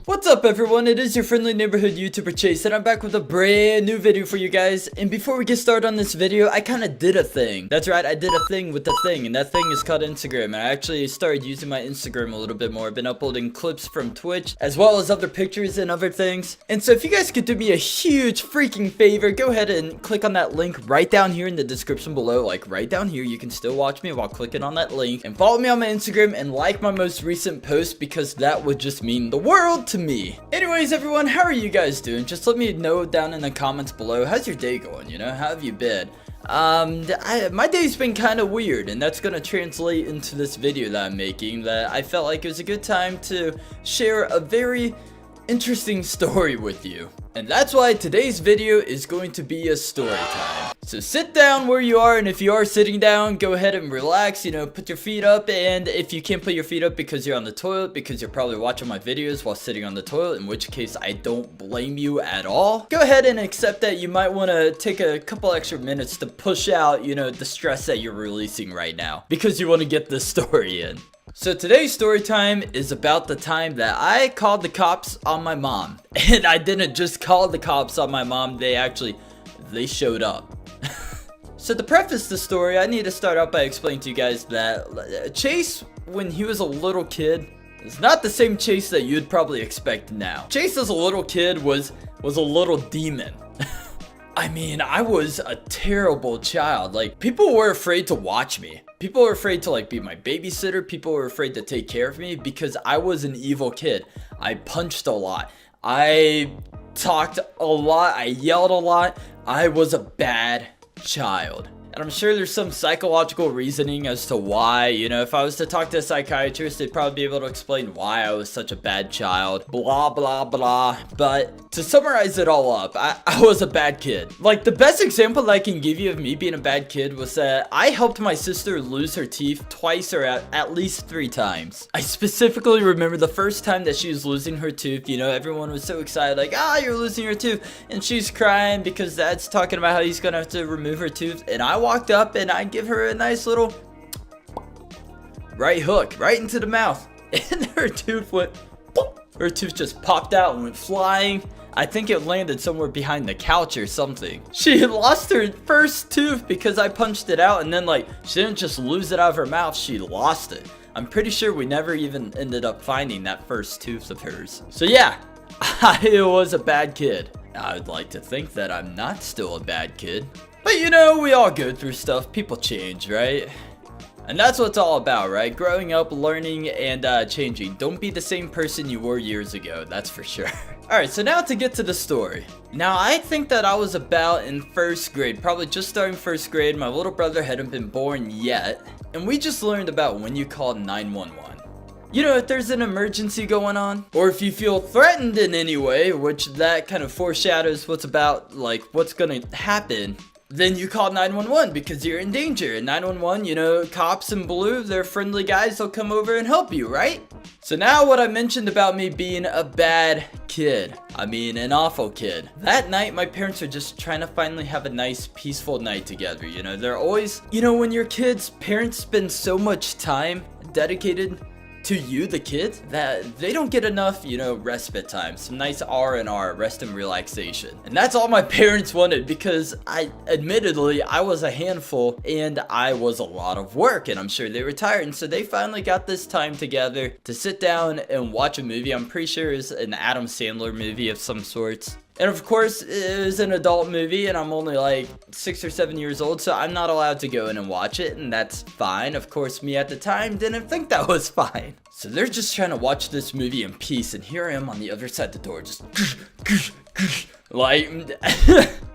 What's up everyone, it is your friendly neighborhood YouTuber Chase and I'm back with a brand new video for you guys. And before we get started on this video, I kind of did a thing. That's right, I did a thing with the thing, and that thing is called Instagram. And I actually started using my Instagram a little bit more. I've been uploading clips from Twitch as well as other pictures and other things. And so if you guys could do me a huge freaking favor, go ahead and click on that link right down here in the description below. Like right down here, you can still watch me while clicking on that link, and follow me on my Instagram and like my most recent post, because that would just mean the world to me. Anyways everyone, how are you guys doing? Just let me know down in the comments below. How's your day going? You know, how have you been? My day's been kind of weird, and that's gonna translate into this video that I'm making, that I felt like it was a good time to share a very interesting story with you. And that's why today's video is going to be a story time. So sit down where you are, and if you are sitting down, go ahead and relax, you know, put your feet up. And if you can't put your feet up because you're on the toilet, because you're probably watching my videos while sitting on the toilet, in which case I don't blame you at all, go ahead and accept that you might want to take a couple extra minutes to push out, you know, the stress that you're releasing right now, because you want to get this story in. So today's story time is about the time that I called the cops on my mom. And I didn't just call the cops on my mom, they showed up. So to preface the story, I need to start out by explaining to you guys that Chase, when he was a little kid, is not the same Chase that you'd probably expect now. Chase as a little kid was a little demon. I mean, I was a terrible child. Like, people were afraid to watch me. People were afraid to, like, be my babysitter. People were afraid to take care of me because I was an evil kid. I punched a lot. I talked a lot. I yelled a lot. I was a bad child. And I'm sure there's some psychological reasoning as to why, you know, if I was to talk to a psychiatrist, they'd probably be able to explain why I was such a bad child, blah, blah, blah. But to summarize it all up, I was a bad kid. Like, the best example that I can give you of me being a bad kid was that I helped my sister lose her teeth twice, or at least 3 times. I specifically remember the first time that she was losing her tooth. You know, everyone was so excited, like, you're losing your tooth. And she's crying because Dad's talking about how he's gonna have to remove her tooth. And I walked up and I give her a nice little right hook right into the mouth, and her tooth went pop. Her tooth just popped out and went flying. I think it landed somewhere behind the couch or something. She had lost her first tooth because I punched it out, and then, like, she didn't just lose it out of her mouth, she lost it. I'm pretty sure we never even ended up finding that first tooth of hers. So yeah, I was a bad kid. I would like to think that I'm not still a bad kid. But you know, we all go through stuff. People change, right? And that's what it's all about, right? Growing up, learning, and changing. Don't be the same person you were years ago, that's for sure. Alright, so now to get to the story. Now, I think that I was about in 1st grade, probably just starting 1st grade. My little brother hadn't been born yet, and we just learned about when you call 911. You know, if there's an emergency going on, or if you feel threatened in any way, which that kind of foreshadows what's gonna happen, then you call 911 because you're in danger. And 911, you know, cops in blue, they're friendly guys, they'll come over and help you, right? So now what I mentioned about me being a bad kid, I mean an awful kid. That night, my parents are just trying to finally have a nice, peaceful night together. You know, they're always, you know, when you're kids, parents spend so much time dedicated to you, the kid, that they don't get enough, you know, respite time. Some nice R&R, rest and relaxation. And that's all my parents wanted, because admittedly, I was a handful and I was a lot of work, and I'm sure they were tired. And so they finally got this time together to sit down and watch a movie. I'm pretty sure it's an Adam Sandler movie of some sorts. And of course, it was an adult movie, and I'm only like 6 or 7 years old, so I'm not allowed to go in and watch it, and that's fine. Of course, me at the time didn't think that was fine. So they're just trying to watch this movie in peace, and here I am on the other side of the door, just like,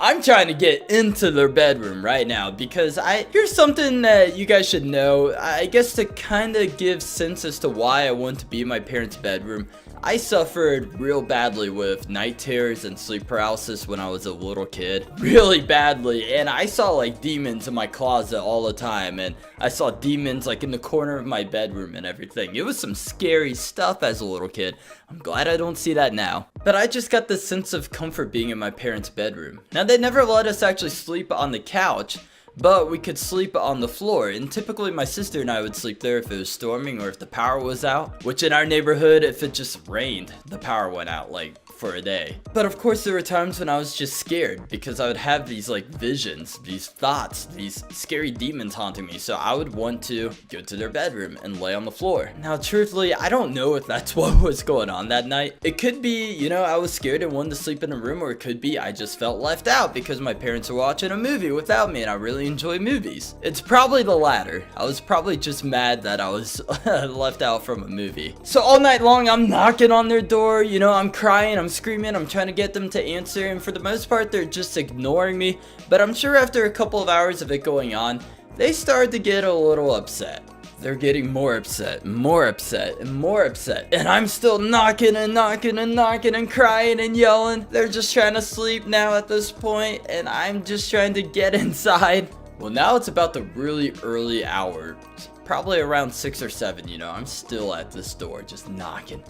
I'm trying to get into their bedroom right now, because here's something that you guys should know. I guess to kind of give sense as to why I want to be in my parents' bedroom. I suffered real badly with night terrors and sleep paralysis when I was a little kid. Really badly. And I saw like demons in my closet all the time. And I saw demons like in the corner of my bedroom and everything. It was some scary stuff as a little kid. I'm glad I don't see that now. But I just got this sense of comfort being in my parents' bedroom. Now, they never let us actually sleep on the couch, but we could sleep on the floor, and typically my sister and I would sleep there if it was storming or if the power was out, which in our neighborhood, if it just rained, the power went out like for a day. But of course there were times when I was just scared because I would have these like visions, these thoughts, these scary demons haunting me, so I would want to go to their bedroom and lay on the floor. Now truthfully, I don't know if that's what was going on that night. It could be, you know, I was scared and wanted to sleep in a room, or it could be I just felt left out because my parents were watching a movie without me and I really enjoy movies. It's probably the latter. I was probably just mad that I was left out from a movie. So all night long I'm knocking on their door, you know, I'm crying, I'm screaming, I'm trying to get them to answer, and for the most part they're just ignoring me. But I'm sure after a couple of hours of it going on, they started to get a little upset. They're getting more upset, more upset, and more upset. And I'm still knocking and knocking and knocking and crying and yelling. They're just trying to sleep now at this point, and I'm just trying to get inside. Well, now it's about the really early hours, probably around 6 or 7, you know. I'm still at this door, just knocking,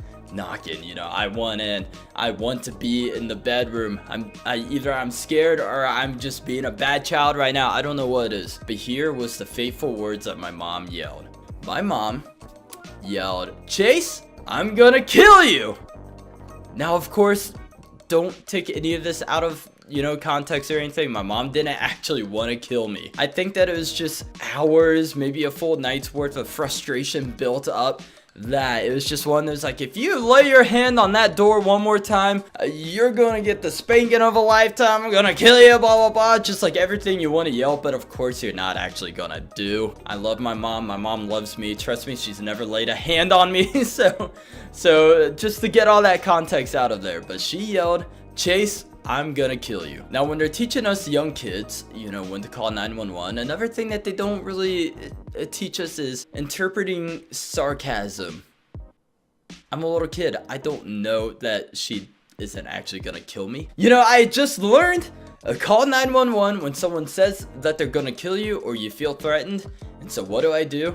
you know. I want in. I want to be in the bedroom. Either I'm scared or I'm just being a bad child right now. I don't know what it is. But here was the fateful words that my mom yelled. My mom yelled, "Chase, I'm gonna kill you!" Now, of course, don't take any of this out of, you know, context or anything. My mom didn't actually want to kill me. I think that it was just hours, maybe a full night's worth of frustration built up, that it was just one that was like, if you lay your hand on that door one more time, you're gonna get the spanking of a lifetime, I'm gonna kill you, blah blah blah. Just like everything you want to yell, but of course you're not actually gonna do. I love my mom loves me, trust me, she's never laid a hand on me. so just to get all that context out of there, but she yelled, "Chase, I'm gonna kill you." Now, when they're teaching us young kids, you know, when to call 911, another thing that they don't really teach us is interpreting sarcasm. I'm a little kid. I don't know that she isn't actually gonna kill me. You know, I just learned call 911 when someone says that they're gonna kill you or you feel threatened. And so what do?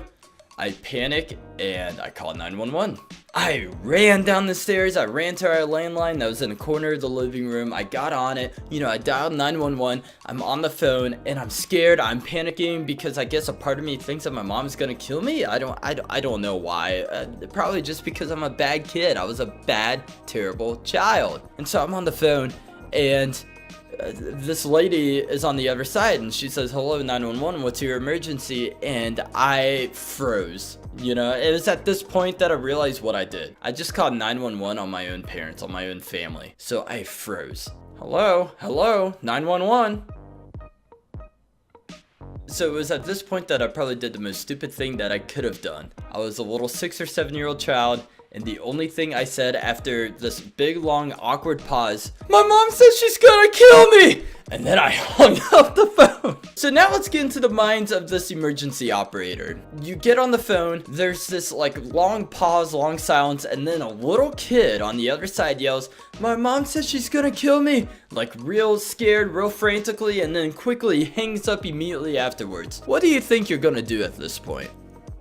I panic and I call 911. I ran down the stairs, I ran to our landline that was in the corner of the living room. I got on it, you know, I dialed 911. I'm on the phone and I'm scared, I'm panicking because I guess a part of me thinks that my mom's gonna kill me. I don't know why. Probably just because I'm a bad kid. I was a bad, terrible child. And so I'm on the phone and this lady is on the other side and she says, "Hello, 911, what's your emergency?" And I froze. You know, it was at this point that I realized what I did. I just called 911 on my own parents, on my own family. So I froze. Hello, 911. So it was at this point that I probably did the most stupid thing that I could have done. I was a little 6 or 7-year-old child, and the only thing I said after this big, long, awkward pause, "My mom says she's gonna kill me!" And then I hung up the phone. So now let's get into the minds of this emergency operator. You get on the phone, there's this like long pause, long silence, and then a little kid on the other side yells, "My mom says she's gonna kill me!" Like real scared, real frantically, and then quickly hangs up immediately afterwards. What do you think you're gonna do at this point?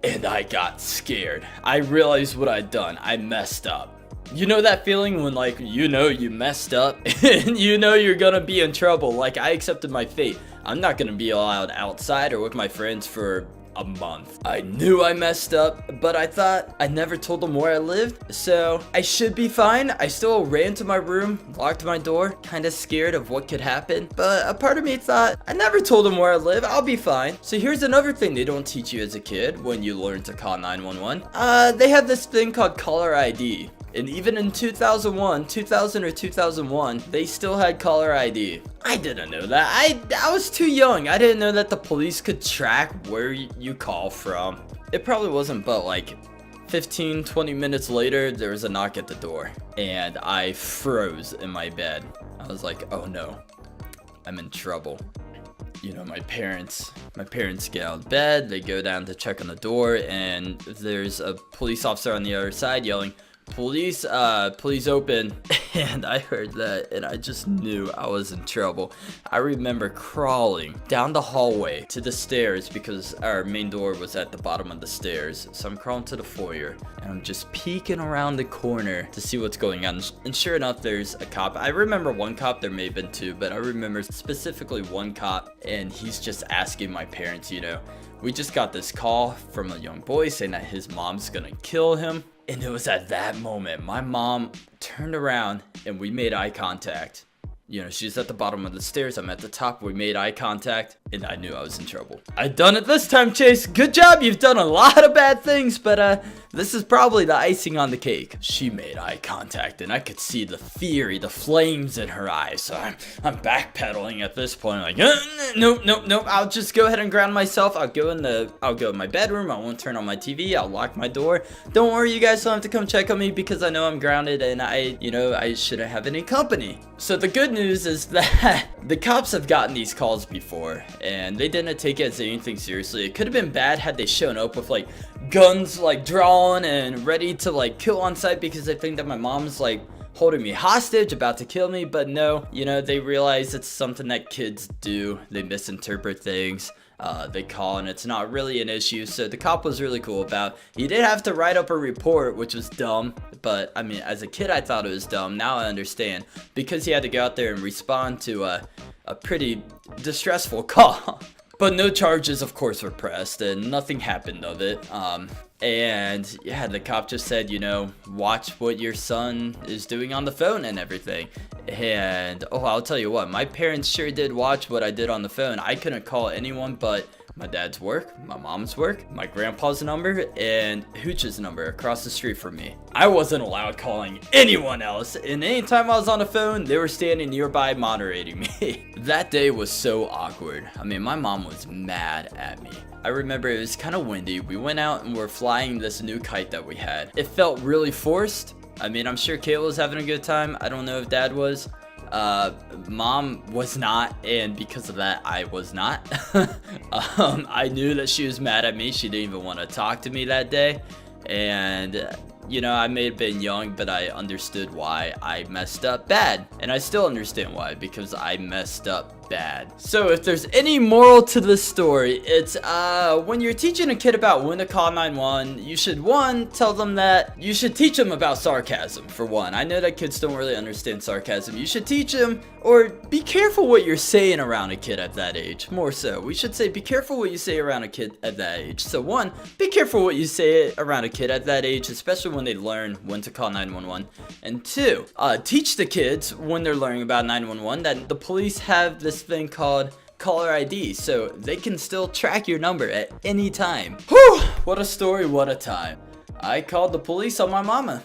And I got scared. I realized what I'd done. I messed up. You know that feeling when, like, you know you messed up and you know you're gonna be in trouble? Like, I accepted my fate. I'm not gonna be allowed outside or with my friends for a month. I knew I messed up, but I thought I never told them where I lived, so I should be fine. I still ran to my room, locked my door, kind of scared of what could happen, but a part of me thought, I never told them where I live, I'll be fine. So here's another thing they don't teach you as a kid when you learn to call 911. They have this thing called caller ID. And even in 2000 or 2001, they still had caller ID. I didn't know that. I was too young. I didn't know that the police could track where you call from. It probably wasn't but like 15, 20 minutes later, there was a knock at the door. And I froze in my bed. I was like, oh no, I'm in trouble. You know, my parents get out of bed, they go down to check on the door, and there's a police officer on the other side yelling, Police, please open. And I heard that, and I just knew I was in trouble. I remember crawling down the hallway to the stairs because our main door was at the bottom of the stairs. So I'm crawling to the foyer, and I'm just peeking around the corner to see what's going on. And sure enough, there's a cop. I remember one cop, there may have been two, but I remember specifically one cop, and he's just asking my parents, you know, we just got this call from a young boy saying that his mom's gonna kill him. And it was at that moment my mom turned around and we made eye contact. You know, she's at the bottom of the stairs, I'm at the top, we made eye contact, and I knew I was in trouble. I done it this time, Chase. Good job, you've done a lot of bad things, but this is probably the icing on the cake. She made eye contact, and I could see the fury, the flames in her eyes, so I'm backpedaling at this point, like, nope, I'll just go ahead and ground myself. I'll go in my bedroom, I won't turn on my TV, I'll lock my door. Don't worry, you guys don't have to come check on me because I know I'm grounded, and I shouldn't have any company. So the good news is that the cops have gotten these calls before, and they didn't take it as anything seriously. It could have been bad had they shown up with like guns like drawn and ready to like kill on sight because they think that my mom's like holding me hostage, about to kill me. But no, you know, they realize it's something that kids do. They misinterpret things. They call and it's not really an issue. So the cop was really cool about. He did have to write up a report, which was dumb, but I mean, as a kid I thought it was dumb. Now I understand, because he had to go out there and respond to a pretty distressful call. But no charges, of course, were pressed, and nothing happened of it. And yeah, the cop just said, you know, watch what your son is doing on the phone and everything. And oh, I'll tell you what, my parents sure did watch what I did on the phone. I couldn't call anyone but my dad's work, my mom's work, my grandpa's number, and Hooch's number across the street from me. I wasn't allowed calling anyone else, and anytime I was on the phone, they were standing nearby moderating me. That day was so awkward. I mean, my mom was mad at me. I remember it was kind of windy. We went out and we're flying this new kite that we had. It felt really forced. I mean, I'm sure Kayla was having a good time. I don't know if dad was. Mom was not, and because of that I was not. I knew that she was mad at me. She didn't even want to talk to me that day, and you know, I may have been young, but I understood why I messed up bad, and I still understand why, because I messed up bad. So if there's any moral to this story, it's when you're teaching a kid about when to call 911, you should tell them that you should teach them about sarcasm. For one, I know that kids don't really understand sarcasm. You should teach them, or be careful what you're saying around a kid at that age. More so, we should say be careful what you say around a kid at that age. So one, be careful what you say around a kid at that age, especially when they learn when to call 911. And two, teach the kids when they're learning about 911 that the police have this thing called caller ID, so they can still track your number at any time. Whew, what a story, what a time. I called the police on my mama.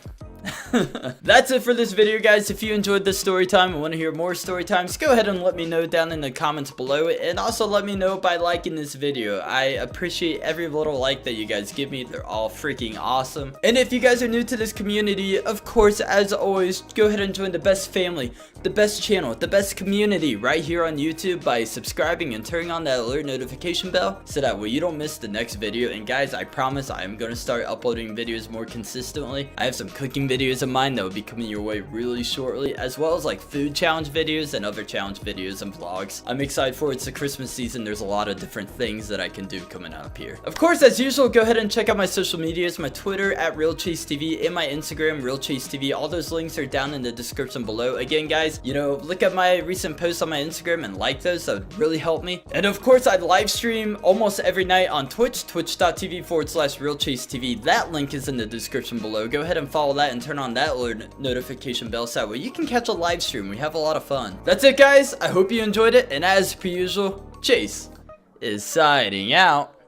That's it for this video, guys. If you enjoyed this story time and want to hear more story times, go ahead and let me know down in the comments below, and also let me know by liking this video. I appreciate every little like that you guys give me. They're all freaking awesome. And if you guys are new to this community, of course, as always, go ahead and join the best family, the best channel, the best community right here on YouTube by subscribing and turning on that alert notification bell, so that way you don't miss the next video. And guys, I promise I am going to start uploading videos more consistently. I have some cooking videos of mine that will be coming your way really shortly, as well as like food challenge videos and other challenge videos and vlogs. I'm excited for it. It's the Christmas season. There's a lot of different things that I can do coming up here. Of course, as usual, go ahead and check out my social medias, my Twitter at RealChaseTV and my Instagram RealChaseTV. All those links are down in the description below. Again, guys, you know, look at my recent posts on my Instagram and like those. That would really help me. And of course, I live stream almost every night on Twitch, twitch.tv/RealChaseTV. That link is in the description below. Go ahead and follow that and turn on that alert notification bell so that way you can catch a live stream. We have a lot of fun. That's it, guys. I hope you enjoyed it, and as per usual, Chase is signing out.